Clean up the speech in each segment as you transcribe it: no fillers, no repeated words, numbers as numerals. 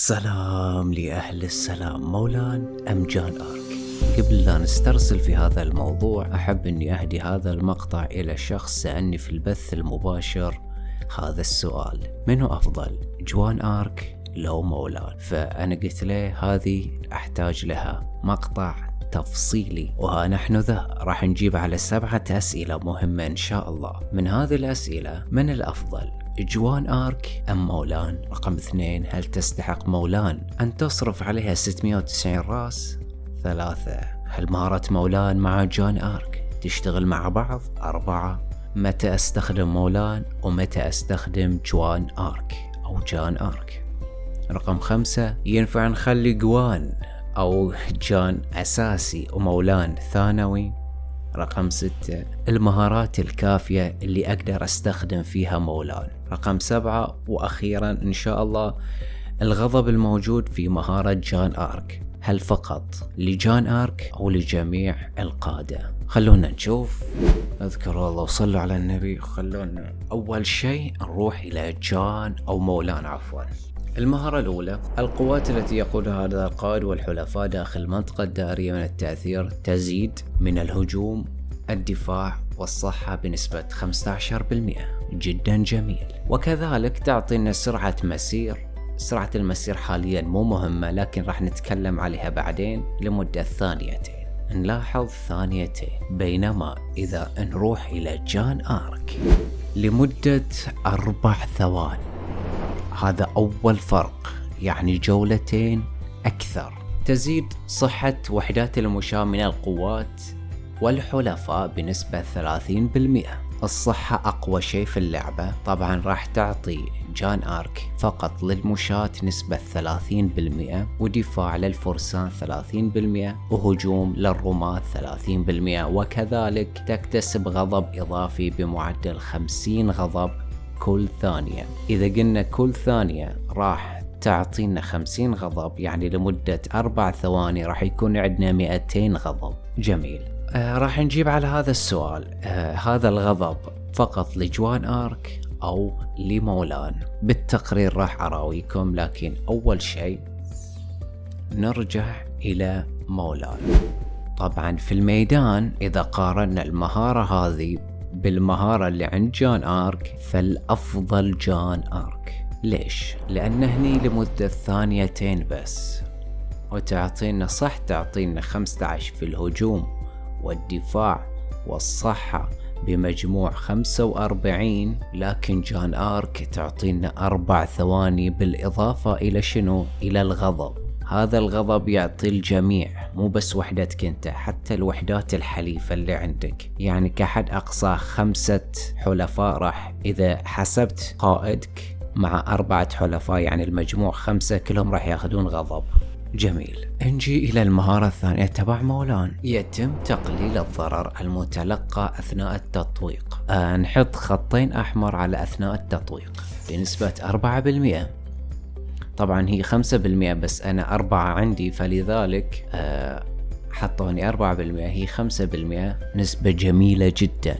السلام لأهل السلام، مولان أم جان آرك. قبل لا نسترسل في هذا الموضوع أحب أني أهدي هذا المقطع إلى شخص سألني في البث المباشر هذا السؤال: منو أفضل، جوان آرك لو مولان؟ فأنا قلت له هذه أحتاج لها مقطع تفصيلي، وها نحن ذا راح نجيب على 7 أسئلة مهمة إن شاء الله. من هذه الأسئلة: من الأفضل، جوان آرك أم مولان؟ رقم 2: هل تستحق مولان أن تصرف عليها 690 راس؟ 3: هل مهارة مولان مع جان آرك تشتغل مع بعض؟ 4: متى أستخدم مولان ومتى أستخدم جوان آرك أو جان آرك؟ رقم 5: ينفع نخلي جوان أو جان أساسي ومولان ثانوي؟ رقم 6: المهارات الكافية اللي أقدر أستخدم فيها مولان؟ رقم 7 وأخيرا إن شاء الله: الغضب الموجود في مهارة جان آرك هل فقط لجان آرك أو لجميع القادة؟ خلونا نشوف. اذكروا الله وصلوا على النبي. خلونا أول شيء نروح إلى جان أو مولان عفوا. المهارة الأولى: القوات التي يقودها هذا القائد والحلفاء داخل المنطقة الدائرية من التأثير تزيد من الهجوم، الدفاع والصحة بنسبة 15%. جدا جميل. وكذلك تعطينا سرعة مسير. سرعة المسير حاليا مو مهمة، لكن راح نتكلم عليها بعدين لمدة 2 نلاحظ 2. بينما إذا نروح إلى جان آرك لمدة 4 ثواني، هذا أول فرق، يعني 2 أكثر. تزيد صحة وحدات المشاة من القوات والحلفاء بنسبة 30%. الصحة أقوى شيء في اللعبة. طبعا راح تعطي جان آرك فقط للمشاة نسبة 30%، ودفاع للفرسان 30%، وهجوم للرماة 30%. وكذلك تكتسب غضب إضافي بمعدل 50 غضب كل ثانية. إذا قلنا كل ثانية راح تعطينا 50 غضب، يعني لمدة 4 ثواني راح يكون عندنا 200 غضب. جميل. راح نجيب على هذا السؤال: هذا الغضب فقط لجوان آرك أو لمولان؟ بالتقرير راح أراويكم، لكن أول شيء نرجع إلى مولان. طبعا في الميدان إذا قارنا المهارة هذه بالمهارة اللي عند جان آرك فالأفضل جان آرك. ليش؟ لأن هني لمدة 2 بس، وتعطينا صح تعطينا 15 في الهجوم والدفاع والصحة بمجموع 45، لكن جان آرك تعطينا 4 ثواني بالإضافة إلى شنو؟ إلى الغضب. هذا الغضب يعطي الجميع، مو بس وحدتك انت، حتى الوحدات الحليفة اللي عندك. يعني كحد أقصى 5 حلفاء راح، إذا حسبت قائدك مع 4 حلفاء يعني المجموع 5 كلهم راح ياخذون غضب. جميل. نجي إلى المهارة الثانية تبع مولان: يتم تقليل الضرر المتلقى أثناء التطويق. نحط خطين أحمر على أثناء التطويق بنسبة 4%. طبعا هي 5%، بس أنا 4 عندي فلذلك حطوني 4%، هي 5%، نسبة جميلة جدا.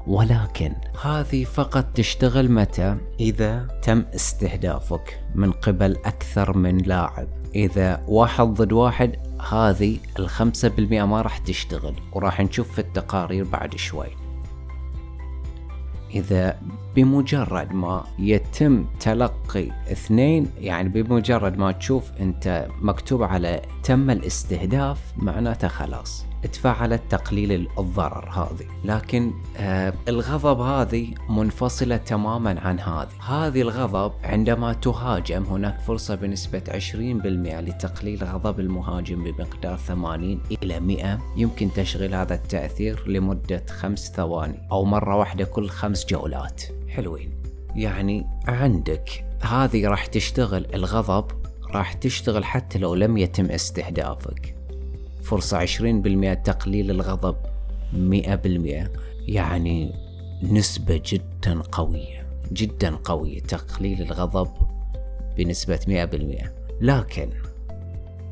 ولكن هذه فقط تشتغل متى؟ إذا تم استهدافك من قبل أكثر من لاعب. إذا 1 ضد 1 هذه 5% ما راح تشتغل، وراح نشوف في التقارير بعد شوي. إذا بمجرد ما يتم تلقي 2، يعني بمجرد ما تشوف أنت مكتوب على تم الاستهداف، معناته خلاص تفعلت تقليل الضرر هذه. لكن الغضب هذه منفصلة تماما عن هذه الغضب عندما تهاجم هناك فرصة بنسبة 20% لتقليل غضب المهاجم بمقدار 80 إلى 100. يمكن تشغيل هذا التأثير لمدة 5 ثواني أو مرة واحدة كل 5 جولات. حلوين. يعني عندك هذه راح تشتغل، الغضب راح تشتغل حتى لو لم يتم استهدافك. فرصة 20% تقليل الغضب 100%، يعني نسبة جدا قوية جدا قوية تقليل الغضب بنسبة 100%. لكن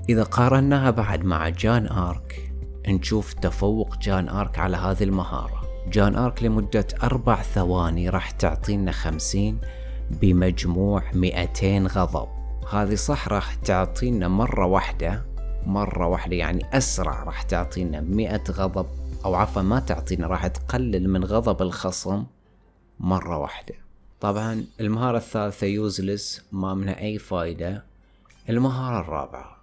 إذا قارناها بعد مع جان آرك نشوف تفوق جان آرك على هذه المهارة. جان آرك لمدة 4 ثواني راح تعطينا 50 بمجموع 200 غضب. هذه صح راح تعطينا مرة واحدة يعني أسرع، راح تعطينا 100 غضب، أو عفوا ما تعطينا، راح تقلل من غضب الخصم مرة واحدة. طبعا المهارة الثالثة يوزلس، ما منها أي فايدة. المهارة الرابعة،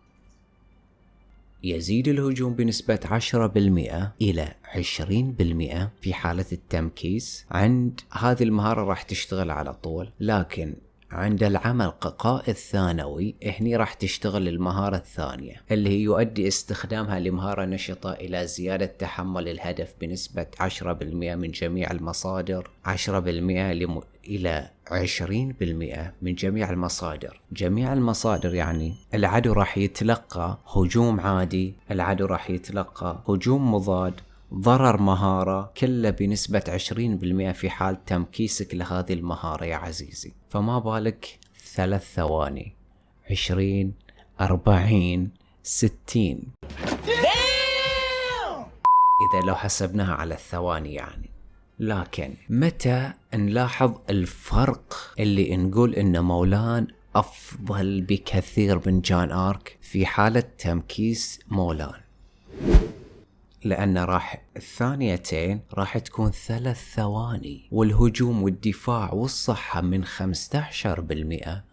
يزيد الهجوم بنسبة 10% إلى 20% في حالة التمكيس. عند هذه المهارة راح تشتغل على طول، لكن عند العمل كقائد ثانوي هني راح تشتغل المهارة الثانية اللي هي يؤدي استخدامها لمهارة نشطة إلى زيادة تحمل الهدف بنسبة 10% من جميع المصادر، 10% إلى 20% من جميع المصادر. جميع المصادر يعني العدو راح يتلقى هجوم عادي، العدو راح يتلقى هجوم مضاد، ضرر مهارة، كله بنسبة 20% في حال تمكيسك لهذه المهارة يا عزيزي. فما بالك 3 ثواني، 20 40 60 إذا لو حسبناها على الثواني يعني. لكن متى نلاحظ الفرق اللي نقول إن مولان أفضل بكثير من جان آرك في حالة تمكيس مولان؟ لأن راح الثانيتين راح تكون 3 ثواني، والهجوم والدفاع والصحة من 15%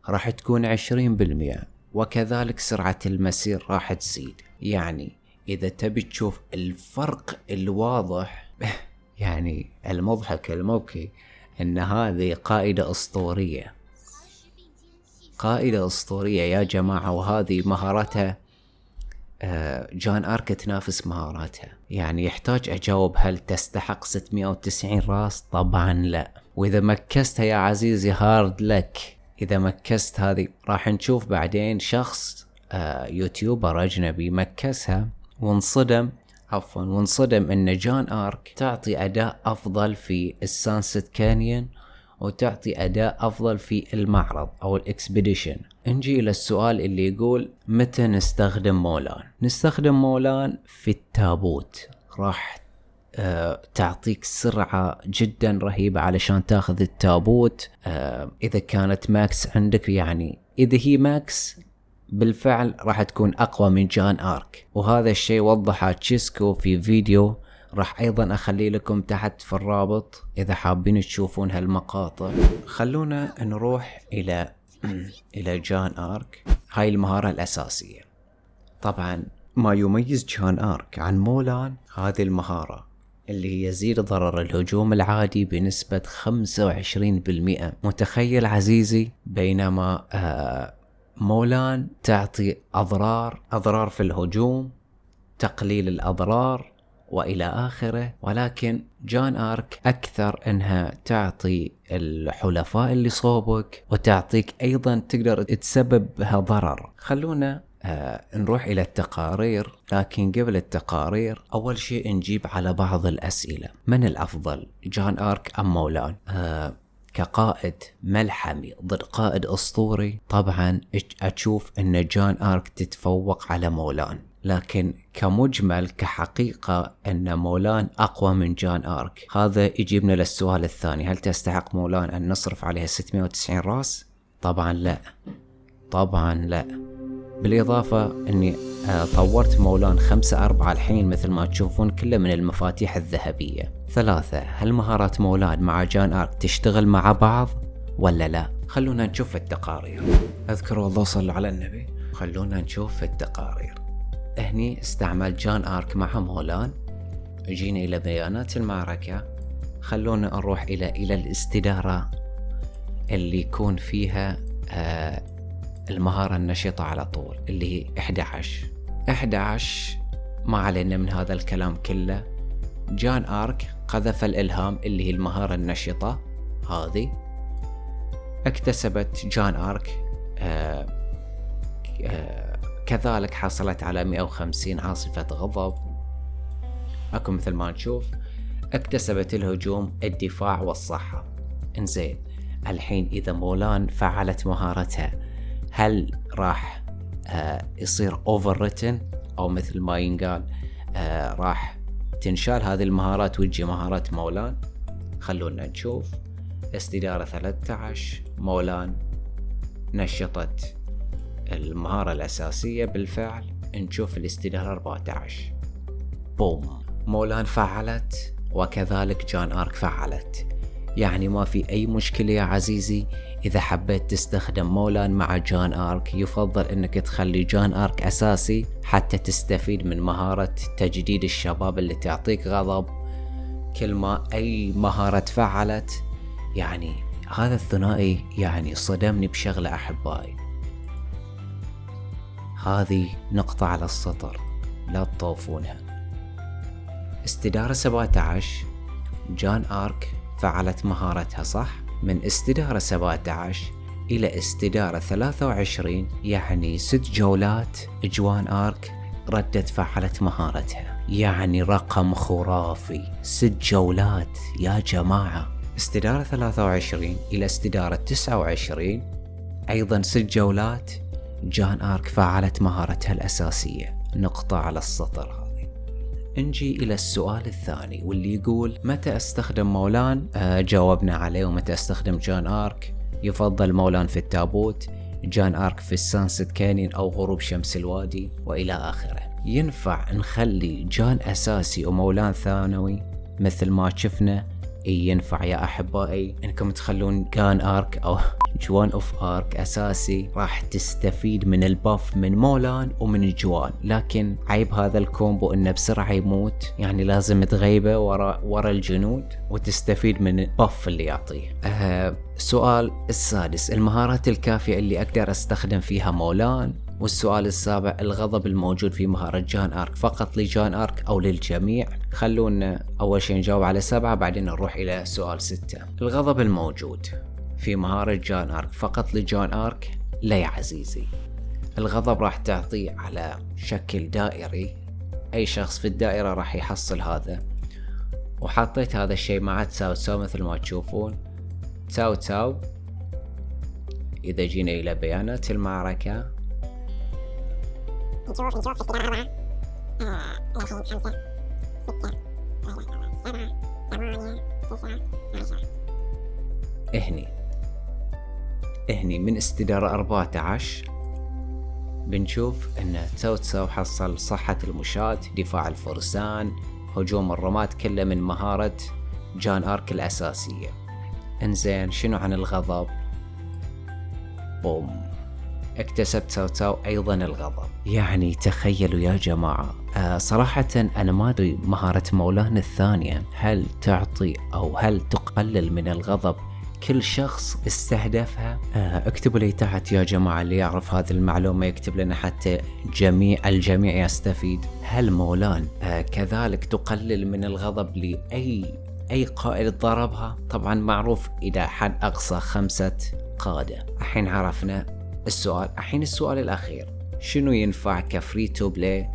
راح تكون 20%، وكذلك سرعة المسير راح تزيد. يعني إذا تبي تشوف الفرق الواضح يعني المضحك المبكي، إن هذه قائدة أسطورية، قائدة أسطورية يا جماعة، وهذه مهاراتها جان آرك تنافس مهاراتها. يعني يحتاج أجاوب هل تستحق 690 راس؟ طبعا لا. وإذا مكستها يا عزيزي هارد لك، إذا مكست هذه راح نشوف بعدين شخص يوتيوبر أجنبي مكسها وانصدم إن جان آرك تعطي أداء أفضل في السانست كانيون وتعطي أداء أفضل في المعرض أو الإكسبيديشن. نجي إلى السؤال اللي يقول متى نستخدم مولان؟ نستخدم مولان في التابوت، راح تعطيك سرعة جدا رهيبة علشان تاخذ التابوت. إذا كانت ماكس عندك، يعني إذا هي ماكس بالفعل راح تكون أقوى من جان آرك، وهذا الشيء وضحه تشيسكو في فيديو راح أيضا أخلي لكم تحت في الرابط إذا حابين تشوفون هالمقاطع. خلونا نروح إلى جان آرك. هاي المهارة الأساسية. طبعا ما يميز جان آرك عن مولان هذه المهارة اللي هي يزيد ضرر الهجوم العادي بنسبة 25%. متخيل عزيزي؟ بينما مولان تعطي أضرار في الهجوم، تقليل الأضرار وإلى آخره، ولكن جان آرك أكثر أنها تعطي الحلفاء اللي صوبك وتعطيك أيضا تقدر تسبب بها ضرر. خلونا نروح إلى التقارير، لكن قبل التقارير أول شيء نجيب على بعض الأسئلة. من الأفضل جان آرك أم مولان؟ كقائد ملحمي ضد قائد أسطوري طبعا أشوف أن جان آرك تتفوق على مولان، لكن كمجمل كحقيقة أن مولان أقوى من جان آرك. هذا يجيبنا للسؤال الثاني، هل تستحق مولان أن نصرف عليها 690 راس؟ طبعا لا. بالإضافة أني طورت مولان 5-4 الحين مثل ما تشوفون، كله من المفاتيح الذهبية. 3، هل مهارات مولان مع جان آرك تشتغل مع بعض ولا لا؟ خلونا نشوف التقارير. اذكروا الله صلوا على النبي. خلونا نشوف التقارير. هني استعمل جان آرك مع مولان. جينا إلى بيانات المعركة. خلونا نروح إلى الاستدارة اللي يكون فيها المهارة النشطة على طول اللي هي 11. ما علينا من هذا الكلام كله. جان آرك قذف الإلهام اللي هي المهارة النشطة هذه. اكتسبت جان آرك كذلك حصلت على 150 عاصفة غضب. أكو مثل ما نشوف اكتسبت الهجوم، الدفاع والصحة. انزين الحين إذا مولان فعلت مهارتها، هل راح يصير overwritten أو مثل ما ينقال راح تنشال هذه المهارات وتجي مهارات مولان؟ خلونا نشوف. استدارة 13 مولان نشطت المهارة الأساسية بالفعل. نشوف الاستدارة 14 بوم، مولان فعلت وكذلك جان آرك فعلت. يعني ما في أي مشكلة يا عزيزي. إذا حبيت تستخدم مولان مع جان آرك يفضل أنك تخلي جان آرك أساسي حتى تستفيد من مهارة تجديد الشباب اللي تعطيك غضب. كل ما أي مهارة تفعلت يعني هذا الثنائي يعني صدمني بشغلة أحبائي. هذه نقطة على السطر لا تطوفونها. استدارة 17 جان آرك فعلت مهارتها صح. من استدارة 17 إلى استدارة 23 يعني 6 جولات جوان آرك ردت فعلت مهارتها. يعني رقم خرافي 6 جولات يا جماعة. استدارة 23 إلى استدارة 29 أيضا 6 جولات جان آرك فعلت مهارتها الأساسية. نقطة على السطر هذه. نجي إلى السؤال الثاني واللي يقول متى أستخدم مولان؟ جاوبنا عليه. ومتى أستخدم جان آرك؟ يفضل مولان في التابوت، جان آرك في السانست كانين أو غروب شمس الوادي وإلى آخره. ينفع نخلي جان أساسي ومولان ثانوي مثل ما شفنا؟ ينفع يا أحبائي إنكم تخلون جان آرك أو جوان أوف آرك أساسي. راح تستفيد من الباف من مولان ومن جوان، لكن عيب هذا الكومبو إنه بسرعة يموت. يعني لازم تغيبه ورا الجنود وتستفيد من الباف اللي يعطيه. السؤال السادس المهارات الكافية اللي أقدر أستخدم فيها مولان. والسؤال السابع الغضب الموجود في مهارة جان آرك فقط لجان آرك أو للجميع؟ خلونا أول شيء نجاوب على 7 بعدين نروح إلى سؤال 6. الغضب الموجود في مهارة جان آرك فقط لجان آرك؟ لا يا عزيزي. الغضب راح تعطيه على شكل دائري، أي شخص في الدائرة راح يحصل هذا. وحطيت هذا الشيء مع تساو تساو مثل ما تشوفون. تساو تساو إذا جينا إلى بيانات المعركة نشوف استدارة 4 الحين 5 6 7 8 9 10. هني من استدارة 14 بنشوف ان تساو تساو حصل صحة المشاة، دفاع الفرسان، هجوم الرماد، كله من مهارة جان آرك الأساسية. انزين شنو عن الغضب؟ بوم، اكتسب تساو تساو ايضا الغضب. يعني تخيلوا يا جماعة. صراحة انا ما ادري مهارة مولان الثانية هل تعطي او هل تقلل من الغضب كل شخص استهدفها. اكتبوا لي تحت يا جماعة اللي يعرف هذه المعلومة يكتب لنا حتى الجميع يستفيد. هل مولان كذلك تقلل من الغضب لأي قائد ضربها؟ طبعا معروف إلى حد أقصى 5 قادة. الحين عرفنا السؤال. الحين السؤال الأخير، شنو ينفع كفري تو بلاي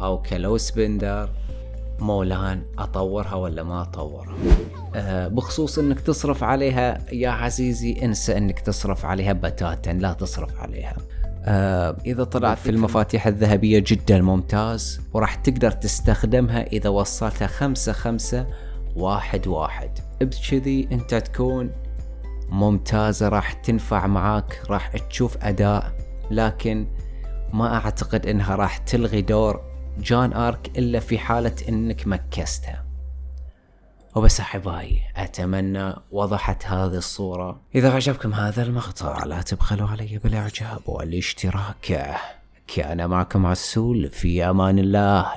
أو كلو سبندر مولان؟ أطورها ولا ما أطورها؟ بخصوص انك تصرف عليها يا عزيزي، انسى انك تصرف عليها بتاتا، لا تصرف عليها. اذا طلعت في المفاتيح الذهبية جدا ممتاز، وراح تقدر تستخدمها اذا وصلتها 5-5-1-1. بكذي انت تكون ممتازة، راح تنفع معاك، راح تشوف اداء. لكن ما اعتقد انها راح تلغي دور جان آرك الا في حالة انك مكستها. وبس أحبائي، أتمنى وضحت هذه الصورة. إذا عجبكم هذا المقطع لا تبخلوا علي بالإعجاب والاشتراك. كان معكم عسول، في أمان الله.